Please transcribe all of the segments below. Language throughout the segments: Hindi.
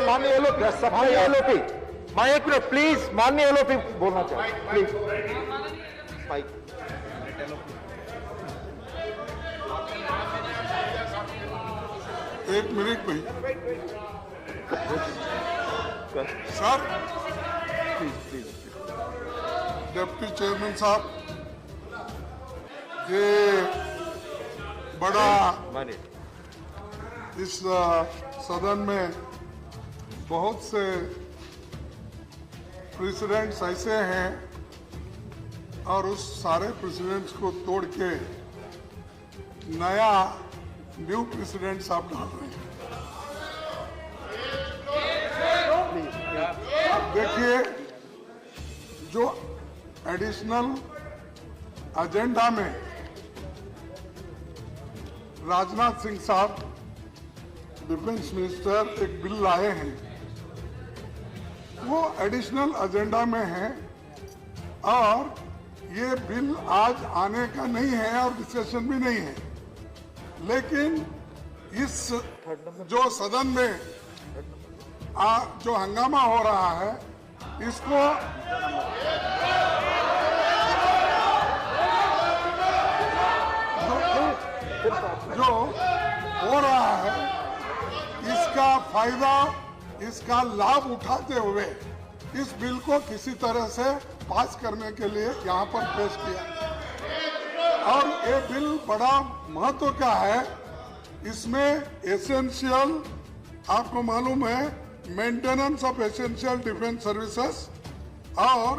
माननीय एलओपी माइक में प्लीज, माननीय एलओपी बोलना चाहिए प्लीज। माइक एक मिनट भाई सर, प्लीज डिप्टी चेयरमैन साहब, ये बड़ा इस सदन में बहुत से प्रेसिडेंट्स ऐसे हैं और उस सारे प्रेसिडेंट्स को तोड़ के न्यू प्रेसिडेंट्स आप डाल रहे हैं। देखिए, जो एडिशनल एजेंडा में राजनाथ सिंह साहब डिफेंस मिनिस्टर एक बिल लाए हैं, वो एडिशनल एजेंडा में है और ये बिल आज आने का नहीं है और डिस्कशन भी नहीं है। लेकिन इस जो सदन में जो हंगामा हो रहा है, इसको जो हो रहा है, इसका फायदा, इसका लाभ उठाते हुए इस बिल को किसी तरह से पास करने के लिए यहाँ पर पेश किया। और ये बिल बड़ा महत्व का है। इसमें एसेंशियल, आपको मालूम है, maintenance of essential defence services और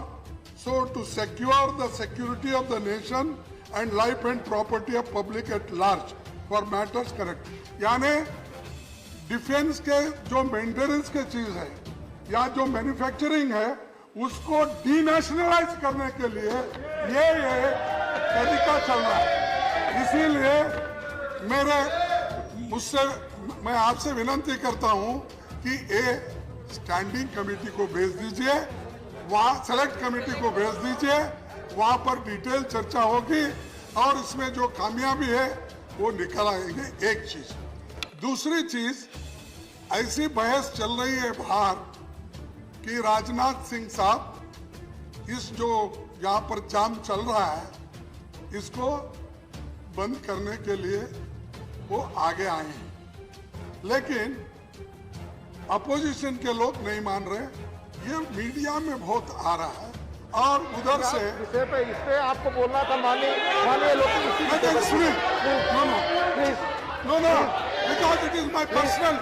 so to secure the security of the nation and life and property of public at large for matters correct, यानी डिफेंस के जो मेंटेनेंस के चीज है या जो मैन्युफैक्चरिंग है, उसको डीनेशनलाइज करने के लिए ये तरीका चल रहा है। इसीलिए मैं आपसे विनती करता हूं कि ये स्टैंडिंग कमेटी को भेज दीजिए, वहां सेलेक्ट कमेटी को भेज दीजिए, वहां पर डिटेल चर्चा होगी और इसमें जो कामयाबी है वो निकल आएंगे। एक चीज, दूसरी चीज, ऐसी बहस चल रही है बाहर कि राजनाथ सिंह साहब इस जो यहाँ पर जाम चल रहा है, इसको बंद करने के लिए वो आगे आए हैं, लेकिन अपोजिशन के लोग नहीं मान रहे। ये मीडिया में बहुत आ रहा है और उधर से इस पे आपको बोलना था माननीय LOP. No, because it is my personal.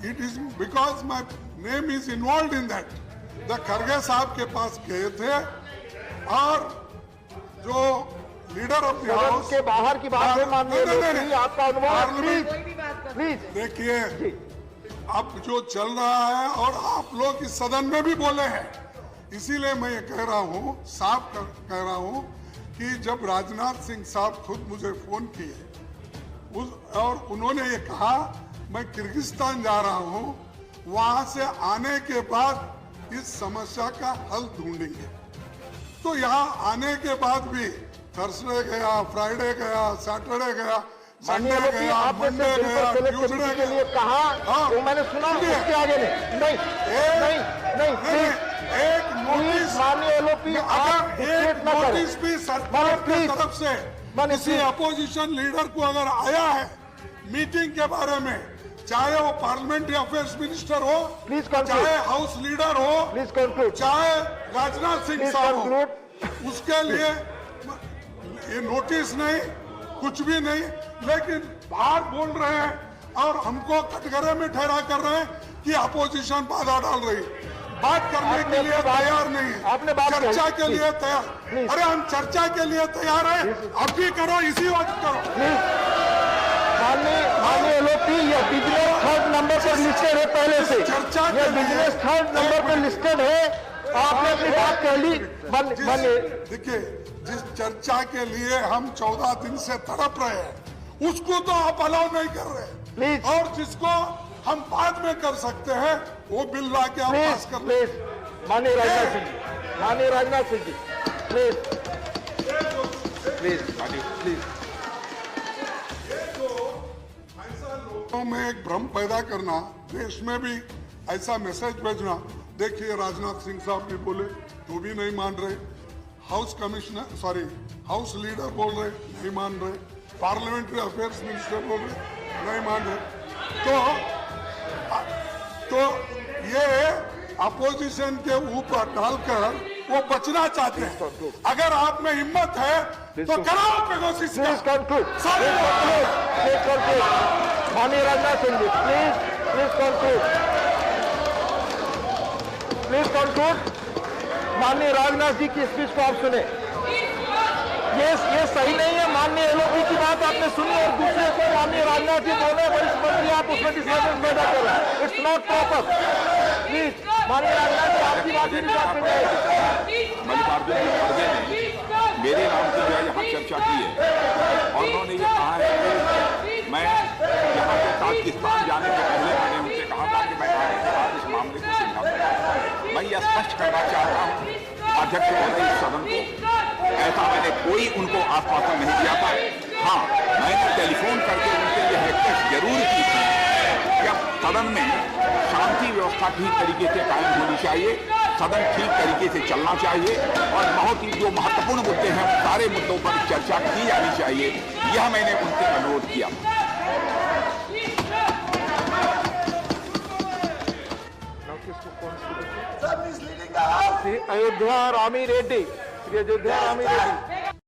It is because my name is involved in that. The Kharge साहब के पास गए थे और जो लीडर ऑफ द हाउस के बाहर की बात है माननीय एलओपी, आपका अनुमान प्लीज। देखिए, अब जो चल रहा है और आप लोग इस सदन में भी बोले हैं, इसीलिए मैं ये कह रहा हूँ, साफ कह रहा हूँ कि जब राजनाथ सिंह साहब खुद मुझे फोन किए और उन्होंने ये कहा मैं किर्गिस्तान जा रहा हूँ, वहां से आने के बाद इस समस्या का हल ढूंढेंगे। तो यहाँ आने के बाद भी थर्सडे गया, फ्राइडे गया, सैटरडे गया, संडे गया, मंडे गया, ट्यूसडे के लिए कहा, तो मैंने सुना उसके आगे नहीं। एक नोटिस माननीय एलओपी, एक नोटिस भी सरकार की तरफ से किसी अपोजिशन लीडर को अगर आया है मीटिंग के बारे में, चाहे वो पार्लियामेंट्री अफेयर्स मिनिस्टर हो, चाहे हाउस लीडर हो, चाहे राजनाथ सिंह साहब हो, उसके लिए ये नोटिस नहीं, कुछ भी नहीं, लेकिन बाहर बोल रहे हैं और हमको कटघरे में ठहरा कर रहे हैं कि अपोजिशन बाधा डाल रही, बात करने के लिए तैयार नहीं है, चर्चा के लिए तैयार। अरे हम चर्चा के लिए तैयार हैं, अब भी करो, इसी वक्त करो। माननीय एलओपी, ये बिजनेस थर्ड नंबर पर लिस्टेड है पहले से, ये बिजनेस थर्ड नंबर पर लिस्टेड है। आपने अपनी बात कह ली। देखिए, जिस चर्चा के लिए हम 14 दिन से तड़प रहे हैं, उसको तो आप अलाउ नहीं कर रहे, और जिसको हम बाद में कर सकते हैं वो बिल ला के आप पास कर ले। माननीय राजनाथ सिंह जी, प्लीज। लोगों में एक भ्रम पैदा करना, देश में भी ऐसा मैसेज भेजना। देखिए राजनाथ सिंह साहब भी बोले तो भी नहीं मान रहे, हाउस लीडर बोल रहे नहीं मान रहे, पार्लियामेंट्री अफेयर्स मिनिस्टर बोल रहे नहीं मान रहे। तो ये अपोजिशन के ऊपर डालकर वो बचना चाहते हैं। अगर आप में हिम्मत है तो कराओ पेगोसिस का। प्लीज कंक्लूड, माननीय राजनाथ सिंह जी, प्लीज कंक्लूड। माननीय राजनाथ जी की स्पीच को आप सुने। ये सही नहीं है। माननीय एलओपी की बात आपने सुनी और दूसरे को माननीय राजनाथ जी बोले वरिष्ठ मंत्री, आप उसमें डिस्टर्बेंस पैदा कर रहे हैं। It's not proper. प्लीज माननीय राजनाथ जी, आपकी बात ही नहीं बात करेंगे। मल्लिकार्जुन खड़गे ने मेरे नाम की जो है यहाँ चर्चा की है और उन्होंने ये कहा है कि मैं यहाँ से ताजिकिस्तान जाने से पहले मैंने उनसे कहा था कि मैं आने के बाद इस मामले को सुलझाऊंगा। मैं ये स्पष्ट करना चाहता हूँ अध्यक्ष महोदय इस सदन को, ऐसा मैंने कोई उनको आश्वासन नहीं दिया था। हाँ, मैंने टेलीफोन करके उनसे ये रिक्वेस्ट जरूर की थी कि अब सदन में शांति व्यवस्था ठीक तरीके से कायम होनी चाहिए, सदन ठीक तरीके से चलना चाहिए और बहुत ही जो महत्वपूर्ण मुद्दे हैं सारे मुद्दों पर चर्चा की जानी चाहिए। यह मैंने उनसे अनुरोध किया। अयोध्या रामी रेड्डी, श्री अयोध्या रामी रेड्डी।